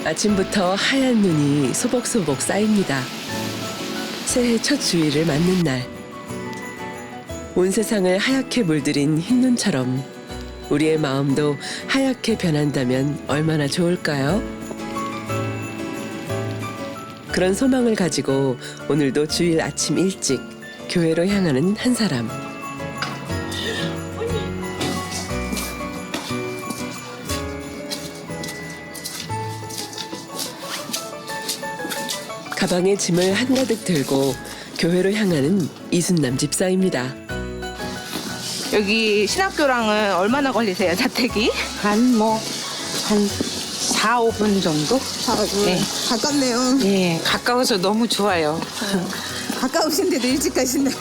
아침부터 하얀 눈이 소복소복 쌓입니다. 새해 첫 주일을 맞는 날. 온 세상을 하얗게 물들인 흰 눈처럼 우리의 마음도 하얗게 변한다면 얼마나 좋을까요? 그런 소망을 가지고 오늘도 주일 아침 일찍 교회로 향하는 한 사람. 가방에 짐을 한가득 들고 교회로 향하는 이순남 집사입니다. 여기 신학교랑은 얼마나 걸리세요, 자택이? 한 4, 5분 정도? 네. 가깝네요. 예, 가까워서 너무 좋아요. 가까우신데도 일찍 가신다.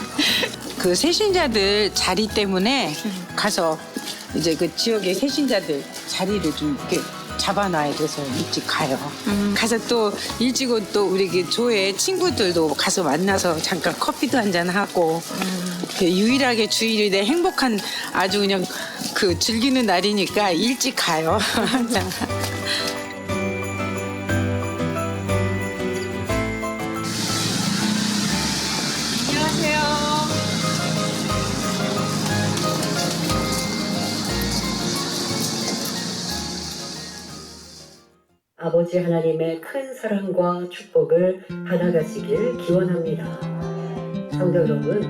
그 세신자들 자리 때문에 가서 이제 그 지역의 세신자들 자리를 좀 이렇게 잡아놔야 돼서 일찍 가요. 가서 또 일찍 온 또 우리 그 교회 친구들도 가서 만나서 잠깐 커피도 한잔 하고 유일하게 주일에 행복한 아주 그냥 그 즐기는 날이니까 일찍 가요. 항상. 아버지 하나님의 큰 사랑과 축복을 받아가시길 기원합니다. 성도 여러분,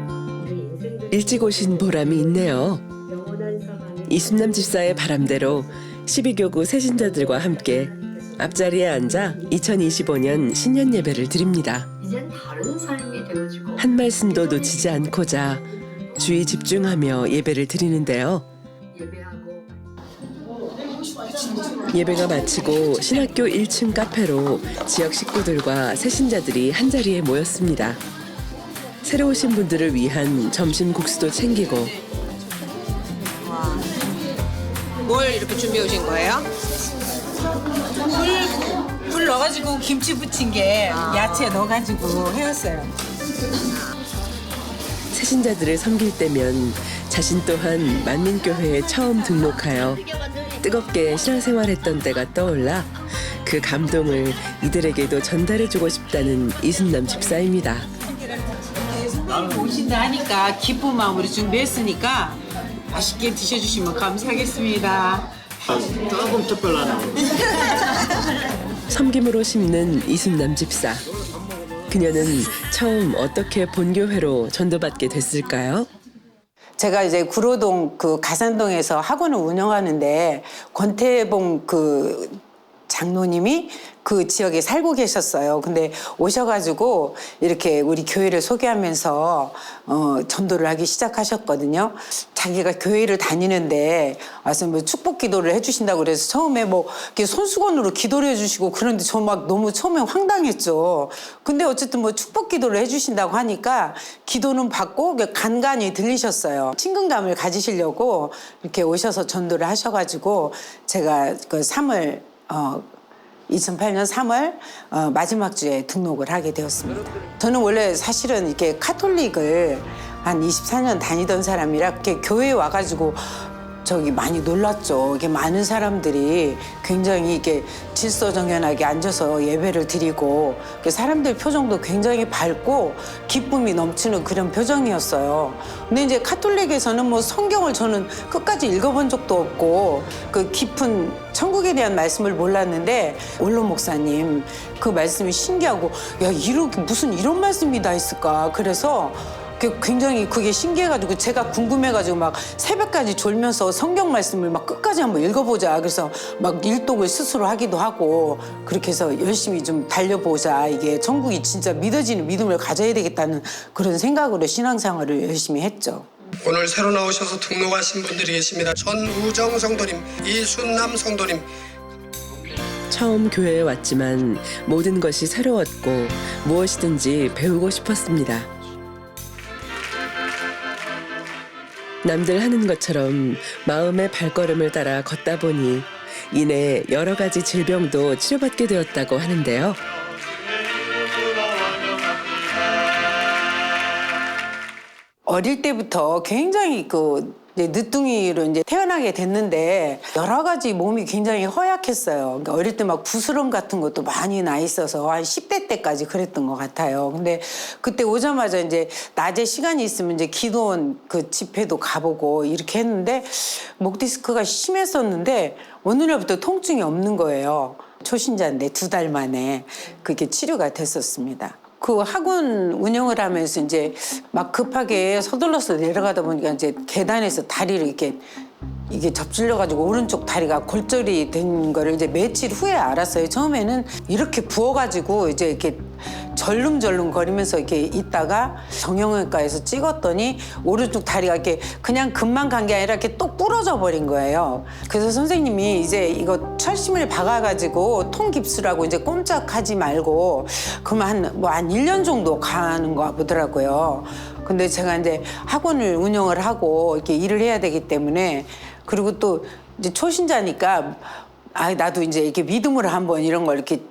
우리 인생들 일찍 오신 보람이 있네요. 영원한 사랑의 이순남 집사의 바람대로 12교구 새신자들과 함께 앞자리에 앉아 2025년 신년 예배를 드립니다. 이젠 다른 삶이 되어지고 한 말씀도 놓치지 않고자 주의 집중하며 예배를 드리는데요. 예배하고 예배가 마치고 신학교 1층 카페로 지역 식구들과 새신자들이 한자리에 모였습니다. 새로 오신 분들을 위한 점심 국수도 챙기고 뭘 이렇게 준비해 오신 거예요? 물 넣어가지고 김치 부친 게 야채 넣어가지고 해왔어요. 새신자들을 섬길 때면 자신 또한 만민교회에 처음 등록하여 뜨겁게 신앙생활했던 때가 떠올라 그 감동을 이들에게도 전달해주고 싶다는 이순남 집사입니다. 오신다 하니까 기쁜 마음으로 준비했으니까 맛있게 드셔주시면 감사하겠습니다. 조금 특별하네요. 섬김으로 심는 이순남 집사. 그녀는 처음 어떻게 본교회로 전도받게 됐을까요? 제가 이제 구로동 그 가산동에서 학원을 운영하는데 권태봉 그 장로님이 그 지역에 살고 계셨어요. 근데 오셔가지고 이렇게 우리 교회를 소개하면서 전도를 하기 시작하셨거든요. 자기가 교회를 다니는데 와서 뭐 축복 기도를 해주신다고 그래서 처음에 뭐 이렇게 손수건으로 기도를 해주시고 그런데 저 막 너무 처음에 황당했죠. 근데 어쨌든 뭐 축복 기도를 해주신다고 하니까 기도는 받고 간간히 들리셨어요. 친근감을 가지시려고 이렇게 오셔서 전도를 하셔가지고 제가 그 2008년 3월 마지막 주에 등록을 하게 되었습니다. 저는 원래 사실은 이렇게 카톨릭을 한 24년 다니던 사람이라 이렇게 교회에 와가지고 저기 많이 놀랐죠. 이게 많은 사람들이 굉장히 이게 질서정연하게 앉아서 예배를 드리고 사람들 표정도 굉장히 밝고 기쁨이 넘치는 그런 표정이었어요. 근데 이제 카톨릭에서는 뭐 성경을 저는 끝까지 읽어본 적도 없고 그 깊은 천국에 대한 말씀을 몰랐는데 원로 목사님 그 말씀이 신기하고 야 이렇게 무슨 이런 말씀이 다 있을까. 그래서 굉장히 그게 신기해가지고 제가 궁금해가지고 막 새벽까지 졸면서 성경 말씀을 막 끝까지 한번 읽어보자. 그래서 막 일독을 스스로 하기도 하고 그렇게 해서 열심히 좀 달려보자. 이게 천국이 진짜 믿어지는 믿음을 가져야 되겠다는 그런 생각으로 신앙생활을 열심히 했죠. 오늘 새로 나오셔서 등록하신 분들이 계십니다. 전우정 성도님, 이순남 성도님. 처음 교회에 왔지만 모든 것이 새로웠고 무엇이든지 배우고 싶었습니다. 남들 하는 것처럼 마음의 발걸음을 따라 걷다 보니 이내 여러 가지 질병도 치료받게 되었다고 하는데요. 어릴 때부터 굉장히 그 이제 늦둥이로 이제 태어나게 됐는데 여러 가지 몸이 굉장히 허약했어요. 그러니까 어릴 때 막 부스럼 같은 것도 많이 나 있어서 한 10대 때까지 그랬던 것 같아요. 근데 그때 오자마자 이제 낮에 시간이 있으면 이제 기도원 그 집회도 가보고 이렇게 했는데 목 디스크가 심했었는데 어느 날부터 통증이 없는 거예요. 초신자인데 2달 만에 그게 치료가 됐었습니다. 그 학원 운영을 하면서 이제 막 급하게 서둘러서 내려가다 보니까 이제 계단에서 다리를 이게 접질려가지고 오른쪽 다리가 골절이 된 거를 이제 며칠 후에 알았어요. 처음에는 이렇게 부어가지고 이제 이렇게 절름절름 거리면서 이렇게 있다가 정형외과에서 찍었더니 오른쪽 다리가 이렇게 그냥 금방 간 게 아니라 이렇게 똑 부러져 버린 거예요. 그래서 선생님이 이제 이거 철심을 박아가지고 통깁스라고 이제 꼼짝하지 말고 그러면 한 1년 정도 가는 거 보더라고요. 근데 제가 이제 학원을 운영을 하고 이렇게 일을 해야 되기 때문에 그리고 또 이제 초신자니까 나도 이제 이렇게 믿음으로 한번 이런 걸 이렇게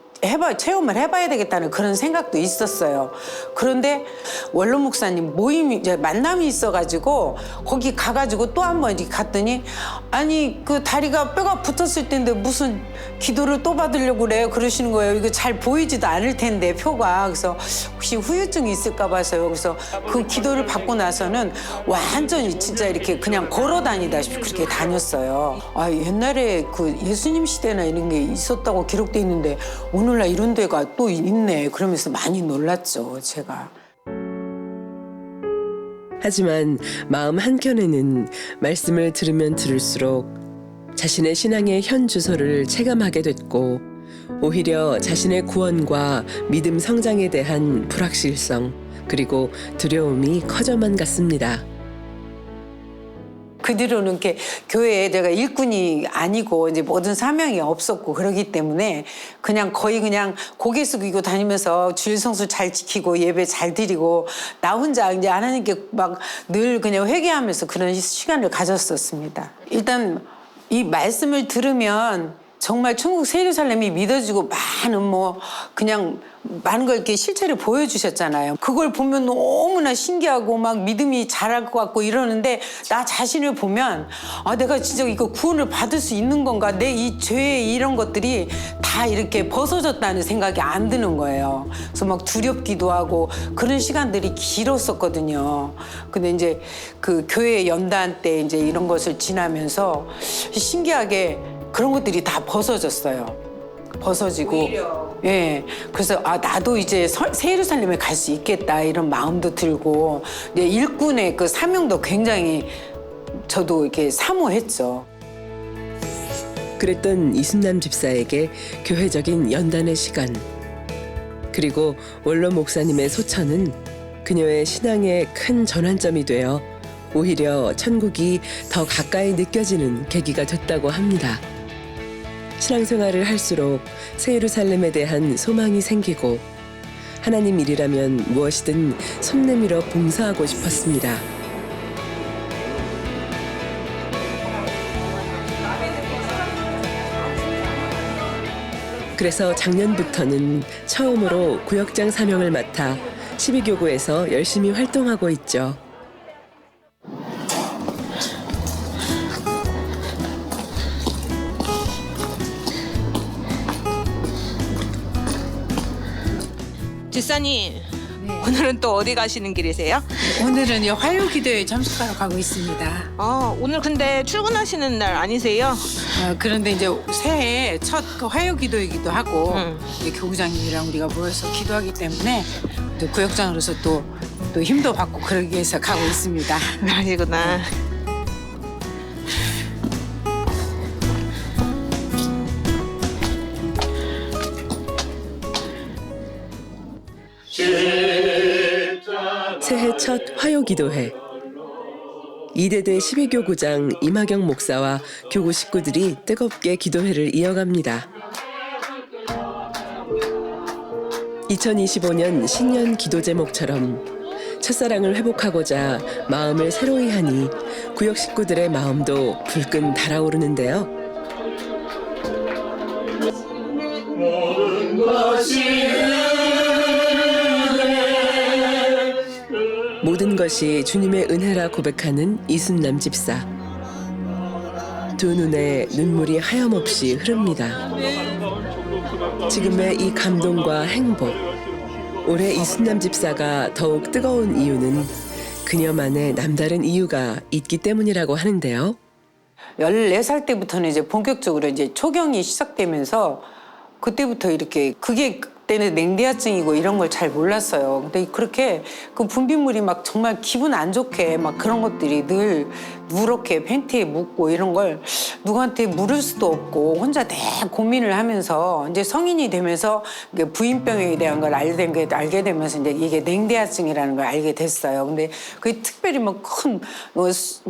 체험을 해봐야 되겠다는 그런 생각도 있었어요. 그런데 원로 목사님 이제 만남이 있어가지고 거기 가가지고 또 한 번 이렇게 갔더니 아니 그 다리가 뼈가 붙었을 텐데 무슨 기도를 또 받으려고 그래요 그러시는 거예요. 이거 잘 보이지도 않을 텐데 표가. 그래서 혹시 후유증이 있을까 봐서요. 그래서 그 기도를 받고 나서는 완전히 진짜 이렇게 그냥 걸어 다니다시피 그렇게 다녔어요. 옛날에 그 예수님 시대나 이런 게 있었다고 기록돼 있는데 오늘날 이런 데가 또 있네. 그러면서 많이 놀랐죠, 제가. 하지만 마음 한켠에는 말씀을 들으면 들을수록 자신의 신앙의 현 주소를 체감하게 됐고 오히려 자신의 구원과 믿음 성장에 대한 불확실성 그리고 두려움이 커져만 갔습니다. 그 뒤로는 이렇게 교회에 내가 일꾼이 아니고 이제 모든 사명이 없었고 그러기 때문에 거의 그냥 고개 숙이고 다니면서 주일 성수 잘 지키고 예배 잘 드리고 나 혼자 이제 하나님께 막 늘 그냥 회개하면서 그런 시간을 가졌었습니다. 일단 이 말씀을 들으면 정말 천국 새 예루살렘이 믿어지고 많은 걸 이렇게 실체를 보여주셨잖아요. 그걸 보면 너무나 신기하고 막 믿음이 자랄 것 같고 이러는데 나 자신을 보면 내가 진짜 이거 구원을 받을 수 있는 건가? 내 이 죄의 이런 것들이 다 이렇게 벗어졌다는 생각이 안 드는 거예요. 그래서 막 두렵기도 하고 그런 시간들이 길었었거든요. 근데 이제 그 교회 연단 때 이제 이런 것을 지나면서 신기하게 그런 것들이 다 벗어졌어요. 벗어지고. 오히려. 예. 그래서 나도 이제 새 예루살렘에 갈 수 있겠다 이런 마음도 들고 이제 일꾼의 그 사명도 굉장히 저도 이렇게 사모했죠. 그랬던 이순남 집사에게 교회적인 연단의 시간 그리고 원로 목사님의 소천은 그녀의 신앙의 큰 전환점이 되어 오히려 천국이 더 가까이 느껴지는 계기가 됐다고 합니다. 신앙생활을 할수록 새 예루살렘에 대한 소망이 생기고 하나님 일이라면 무엇이든 손 내밀어 봉사하고 싶었습니다. 그래서 작년부터는 처음으로 구역장 사명을 맡아 12교구에서 열심히 활동하고 있죠. 집사님, 오늘은 또 어디 가시는 길이세요? 오늘은 화요기도에 참석하러 가고 있습니다. 오늘 근데 출근하시는 날 아니세요? 그런데 이제 새해 첫 화요기도이기도 하고 이제 교구장님이랑 우리가 모여서 기도하기 때문에 또 구역장으로서 또 힘도 받고 그러기 위해서 가고 있습니다. 아니구나. 새해 첫 화요기도회. 이대대 12교구장 이마경 목사와 교구 식구들이 뜨겁게 기도회를 이어갑니다. 2025년 신년 기도 제목처럼 첫사랑을 회복하고자 마음을 새로이 하니 구역 식구들의 마음도 불끈 달아오르는데요. 모든 것이 주님의 은혜라 고백하는 이순남 집사. 두 눈에 눈물이 하염없이 흐릅니다. 지금의 이 감동과 행복, 올해 이순남 집사가 더욱 뜨거운 이유는 그녀만의 남다른 이유가 있기 때문이라고 하는데요. 14살 때부터는 이제 본격적으로 이제 초경이 시작되면서 그때부터 이렇게 그게 그때는 냉대화증이고 이런 걸 잘 몰랐어요. 근데 그렇게 그 분비물이 막 정말 기분 안 좋게 막 그런 것들이 늘 누렇게 팬티에 묻고 이런 걸 누구한테 물을 수도 없고 혼자 내 고민을 하면서 이제 성인이 되면서 부인병에 대한 걸 알게 되면서 이제 이게 냉대화증이라는 걸 알게 됐어요. 근데 그게 특별히 뭐 큰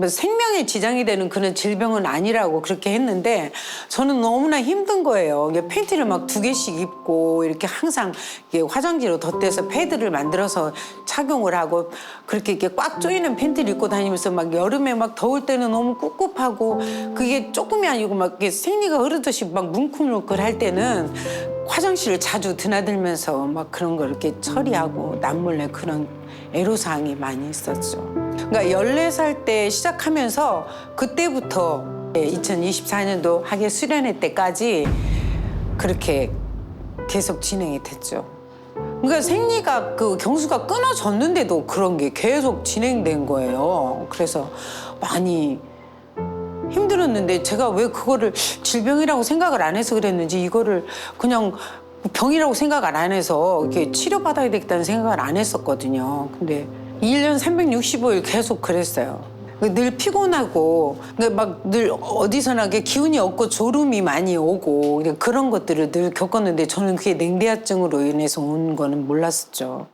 생명에 지장이 되는 그런 질병은 아니라고 그렇게 했는데 저는 너무나 힘든 거예요. 이게 팬티를 막 2개씩 입고 이렇게 항상 이게 화장지로 덧대서 패드를 만들어서 착용을 하고 그렇게 이렇게 꽉 조이는 팬티를 입고 다니면서 막 여름에 막 더울 때는 너무 꿉꿉하고 그게 조금이 아니고 막 이렇게 생리가 흐르듯이 막 뭉클뭉클 할 때는 화장실을 자주 드나들면서 막 그런 걸 이렇게 처리하고 남몰래 그런 애로사항이 많이 있었죠. 그러니까 14살 때 시작하면서 그때부터 2024년도 학예 수련회 때까지 그렇게 계속 진행이 됐죠. 그러니까 생리가 그 경수가 끊어졌는데도 그런 게 계속 진행된 거예요. 그래서 많이 힘들었는데 제가 왜 그거를 질병이라고 생각을 안 해서 그랬는지 이거를 그냥 병이라고 생각을 안 해서 이렇게 치료받아야 되겠다는 생각을 안 했었거든요. 근데 1년 365일 계속 그랬어요. 늘 피곤하고 막 늘 어디서나 기운이 없고 졸음이 많이 오고 그런 것들을 늘 겪었는데 저는 그게 냉대화증으로 인해서 온 거는 몰랐었죠.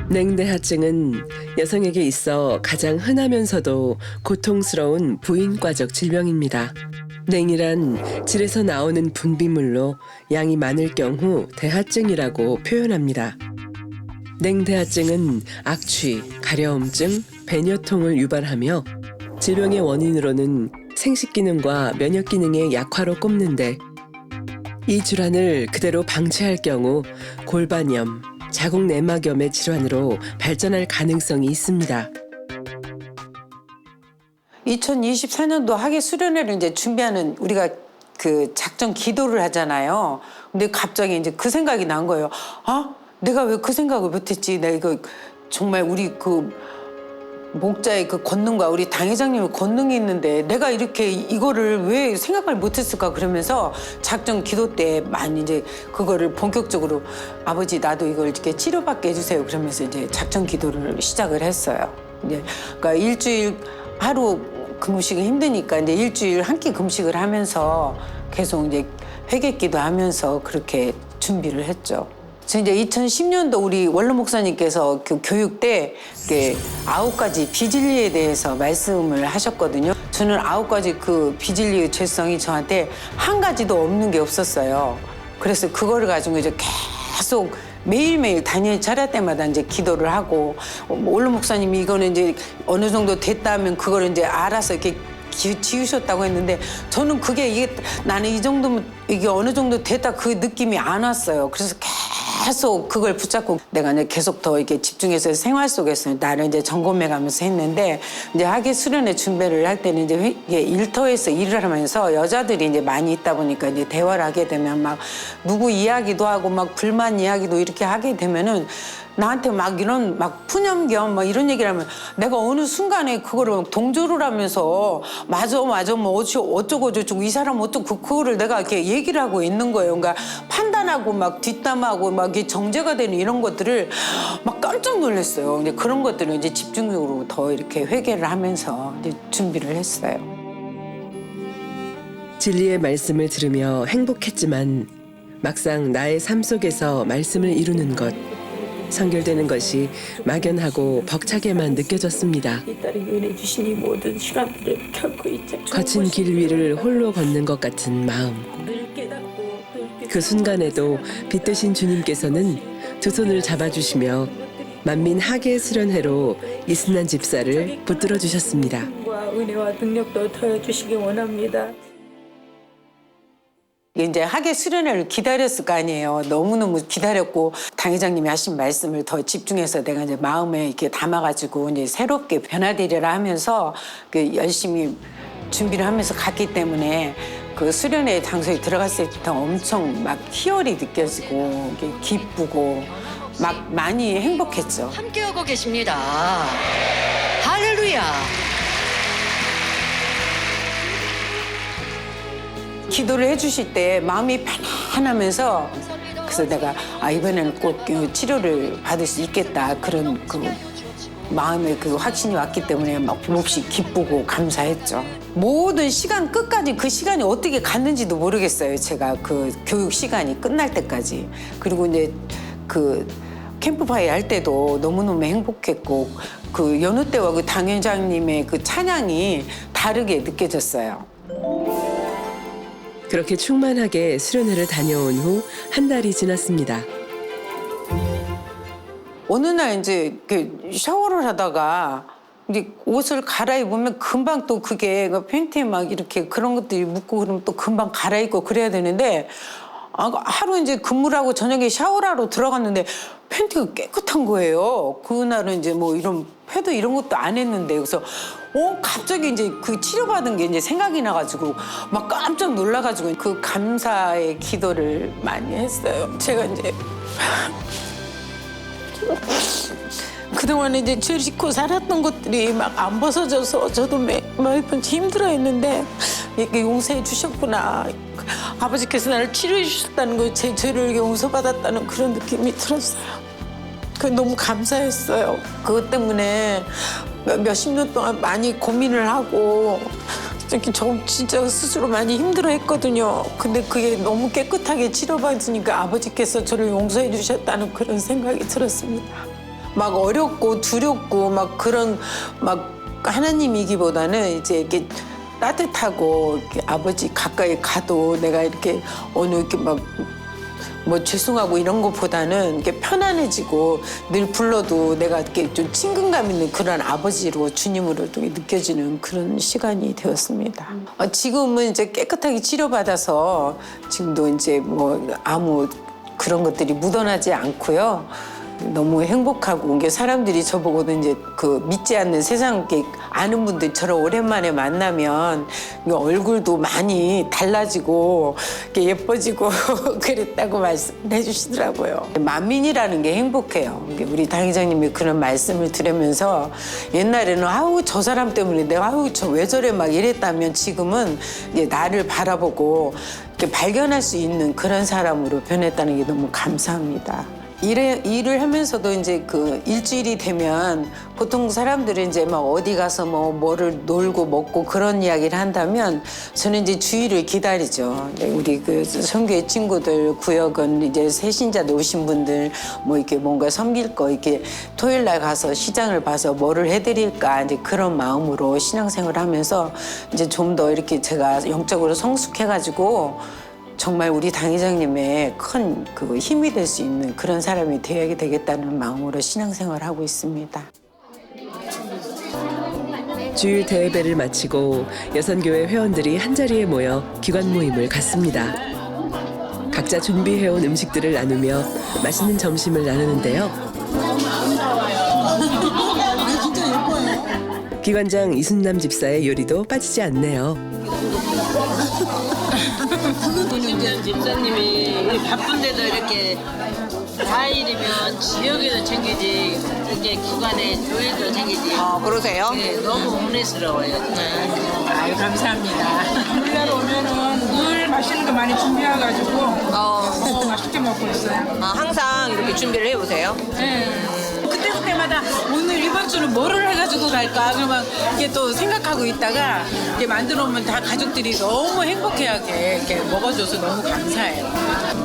냉대하증은 여성에게 있어 가장 흔하면서도 고통스러운 부인과적 질병입니다. 냉이란 질에서 나오는 분비물로 양이 많을 경우 대하증이라고 표현합니다. 냉대하증은 악취, 가려움증, 배뇨통을 유발하며 질병의 원인으로는 생식기능과 면역기능의 약화로 꼽는데 이 질환을 그대로 방치할 경우 골반염, 자궁내막염의 질환으로 발전할 가능성이 있습니다. 2024년도 학예 수련회를 이제 준비하는 우리가 그 작전 기도를 하잖아요. 근데 갑자기 이제 그 생각이 난 거예요. 아, 내가 왜 그 생각을 못했지? 내가 이거 정말 우리 그 목자의 그 권능과 우리 당회장님의 권능이 있는데 내가 이렇게 이거를 왜 생각을 못했을까 그러면서 작전 기도 때 많이 이제 그거를 본격적으로 아버지 나도 이걸 이렇게 치료받게 해주세요 그러면서 이제 작전 기도를 시작을 했어요. 이제 그러니까 일주일 하루 금식이 힘드니까 이제 일주일 한 끼 금식을 하면서 계속 이제 회개기도 하면서 그렇게 준비를 했죠. 저 이제 2010년도 우리 원로 목사님께서 그 교육 때 9가지 비진리에 대해서 말씀을 하셨거든요. 저는 9가지 그 비진리의 죄성이 저한테 한 가지도 없는 게 없었어요. 그래서 그거를 가지고 이제 계속 매일매일 단일 차례 때마다 이제 기도를 하고 원로 목사님이 이거는 이제 어느 정도 됐다면 그걸 이제 알아서 이렇게 지우셨다고 했는데 저는 그게 이게 나는 이 정도면 이게 어느 정도 됐다 그 느낌이 안 왔어요. 그래서 계속 그걸 붙잡고 내가 이제 계속 더 이렇게 집중해서 생활 속에서 나를 이제 점검해 가면서 했는데 이제 학예 수련회 준비를 할 때는 이제 일터에서 일을 하면서 여자들이 이제 많이 있다 보니까 이제 대화를 하게 되면 막 누구 이야기도 하고 막 불만 이야기도 이렇게 하게 되면은 나한테 막 이런 막 푸념겸 막 이런 얘기를 하면 내가 어느 순간에 그거를 동조를 하면서 맞아 뭐 어쩌고 저쩌고 이 사람 어쩌고 그거를 내가 이렇게 얘기를 하고 있는 거예요. 그러니까 판단하고 막 뒷담하고 막 이게 정제가 되는 이런 것들을 막 깜짝 놀랐어요. 근데 그런 것들을 이제 집중적으로 더 이렇게 회개를 하면서 이제 준비를 했어요. 진리의 말씀을 들으며 행복했지만 막상 나의 삶 속에서 말씀을 이루는 것, 선결되는 것이 막연하고 벅차게만 느껴졌습니다. 거친 길 위를 홀로 걷는 것 같은 마음. 그 순간에도 빛되신 주님께서는 두 손을 잡아주시며 만민 학예 수련회로 이순남 집사를 붙들어 주셨습니다. 은혜와 능력도 더해 주시기 원합니다. 이제 학예 수련회를 기다렸을 거 아니에요. 너무너무 기다렸고 당회장님이 하신 말씀을 더 집중해서 내가 이제 마음에 이렇게 담아가지고 이제 새롭게 변화되리라 하면서 열심히 준비를 하면서 갔기 때문에 그 수련회 장소에 들어갔을 때 엄청 막 희열이 느껴지고 이게 기쁘고 막 많이 행복했죠. 함께하고 계십니다. 할렐루야. 기도를 해주실 때 마음이 편안하면서 그래서 내가 이번에는 꼭 치료를 받을 수 있겠다 그런 그 마음에 그 확신이 왔기 때문에 막 몹시 기쁘고 감사했죠. 모든 시간 끝까지 그 시간이 어떻게 갔는지도 모르겠어요. 제가 그 교육 시간이 끝날 때까지. 그리고 이제 그 캠프파이어 할 때도 너무너무 행복했고 그 연우 때와 그 당회장님의 그 찬양이 다르게 느껴졌어요. 그렇게 충만하게 수련회를 다녀온 후 한 달이 지났습니다. 어느 날 이제 샤워를 하다가 이제 옷을 갈아입으면 금방 또 그게 팬티에 막 이렇게 그런 것들이 묻고 그러면 또 금방 갈아입고 그래야 되는데 하루 이제 근무를 하고 저녁에 샤워를 하러 들어갔는데 팬티가 깨끗한 거예요. 그날은 이제 뭐 이런 패드 이런 것도 안 했는데 그래서 갑자기 이제 그 치료받은 게 이제 생각이 나가지고 막 깜짝 놀라가지고 그 감사의 기도를 많이 했어요. 제가 이제 그동안 이제 죄 짓고 살았던 것들이 막 안 벗어져서 저도 매번 힘들어했는데 이렇게 용서해 주셨구나. 아버지께서 나를 치료해 주셨다는 거, 제 죄를 용서받았다는 그런 느낌이 들었어요. 그 너무 감사했어요. 그것 때문에 몇십 년 동안 많이 고민을 하고 저 진짜 스스로 많이 힘들어했거든요. 근데 그게 너무 깨끗하게 치료받으니까 아버지께서 저를 용서해 주셨다는 그런 생각이 들었습니다. 막 어렵고 두렵고 막 그런 막 하나님이기보다는 이제 이렇게 따뜻하고 이렇게 아버지 가까이 가도 내가 이렇게 어느 이렇게 막 뭐 죄송하고 이런 것보다는 이렇게 편안해지고 늘 불러도 내가 이렇게 좀 친근감 있는 그런 아버지로 주님으로 좀 느껴지는 그런 시간이 되었습니다. 지금은 이제 깨끗하게 치료받아서 지금도 이제 뭐 아무 그런 것들이 묻어나지 않고요. 너무 행복하고 이게 사람들이 저보고도 이제 그 믿지 않는 세상 이렇게 아는 분들처럼 오랜만에 만나면 얼굴도 많이 달라지고 이렇게 예뻐지고 그랬다고 말씀해 주시더라고요. 만민이라는 게 행복해요. 우리 당회장님이 그런 말씀을 들으면서 옛날에는 아우 저 사람 때문에 내가 아우 저 왜 저래 막 이랬다면 지금은 이제 나를 바라보고 이렇게 발견할 수 있는 그런 사람으로 변했다는 게 너무 감사합니다. 일을 하면서도 이제 그 일주일이 되면 보통 사람들은 이제 막 어디 가서 뭐를 놀고 먹고 그런 이야기를 한다면 저는 이제 주일을 기다리죠. 우리 그 선교회 친구들 구역은 이제 새신자들 오신 분들 뭐 이렇게 뭔가 섬길 거 이렇게 토요일 날 가서 시장을 봐서 뭐를 해드릴까 이제 그런 마음으로 신앙생활을 하면서 이제 좀 더 이렇게 제가 영적으로 성숙해가지고 정말 우리 당회장님의 큰 그 힘이 될 수 있는 그런 사람이 되어야 되겠다는 마음으로 신앙생활을 하고 있습니다. 주일 대예배를 마치고 여선교회 회원들이 한자리에 모여 기관 모임을 갖습니다. 각자 준비해온 음식들을 나누며 맛있는 점심을 나누는데요. 기관장 이순남 집사의 요리도 빠지지 않네요. 이순남 집사님이 바쁜데도 이렇게 4일이면 지역에도 챙기지 이렇게 기관에 교회도 챙기지. 그러세요? 네, 너무 은혜스러워요. 아유 감사합니다. 우리나라 오면은 늘 맛있는 거 많이 준비해가지고 맛있게 먹고 있어요. 항상 이렇게 준비를 해보세요? 네. 그때마다 오늘 이번 주는 뭐를 해가지고 갈까 그러면 이게 또 생각하고 있다가 이게 만들어 오면 다 가족들이 너무 행복해하게 이렇게 먹어줘서 너무 감사해요.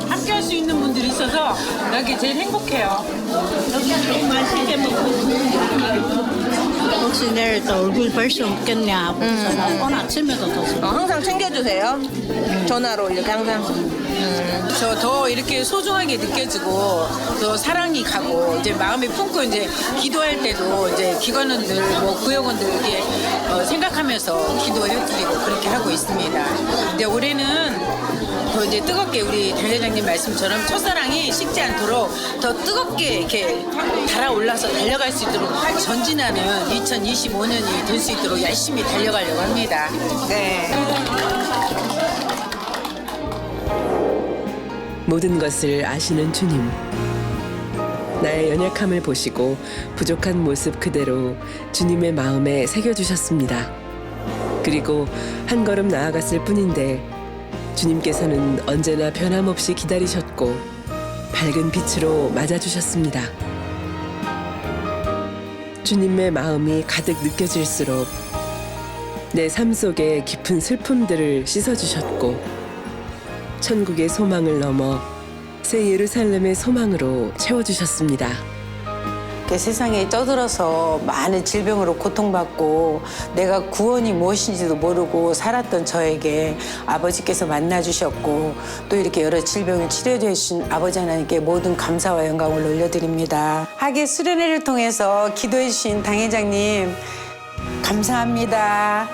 함께 할 수 있는 분들이 있어서 나게 제일 행복해요. 너무 맛있게 먹고 혹시 내일 또 얼굴 볼 수 없겠냐 오늘 아침에도 더 항상 챙겨주세요. 전화로 이렇게 항상. 저 더 이렇게 소중하게 느껴지고 더 사랑이 가고 이제 마음이 품고 이제 기도할 때도 이제 기관원들 뭐 구역원들 이렇게 생각하면서 기도해드리고 그렇게 하고 있습니다. 이제 올해는 더 이제 뜨겁게 우리 달회장님 말씀처럼 첫사랑이 식지 않도록 더 뜨겁게 이렇게 달아올라서 달려갈 수 있도록 전진하는 2025년이 될 수 있도록 열심히 달려가려고 합니다. 네. 모든 것을 아시는 주님. 나의 연약함을 보시고 부족한 모습 그대로 주님의 마음에 새겨주셨습니다. 그리고 한 걸음 나아갔을 뿐인데 주님께서는 언제나 변함없이 기다리셨고 밝은 빛으로 맞아주셨습니다. 주님의 마음이 가득 느껴질수록 내 삶 속의 깊은 슬픔들을 씻어주셨고 천국의 소망을 넘어 새 예루살렘의 소망으로 채워주셨습니다. 세상에 떠들어서 많은 질병으로 고통받고 내가 구원이 무엇인지도 모르고 살았던 저에게 아버지께서 만나주셨고 또 이렇게 여러 질병을 치료해 주신 아버지 하나님께 모든 감사와 영광을 올려드립니다. 하계 수련회를 통해서 기도해 주신 당회장님 감사합니다.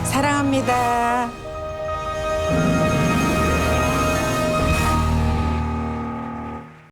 사랑합니다.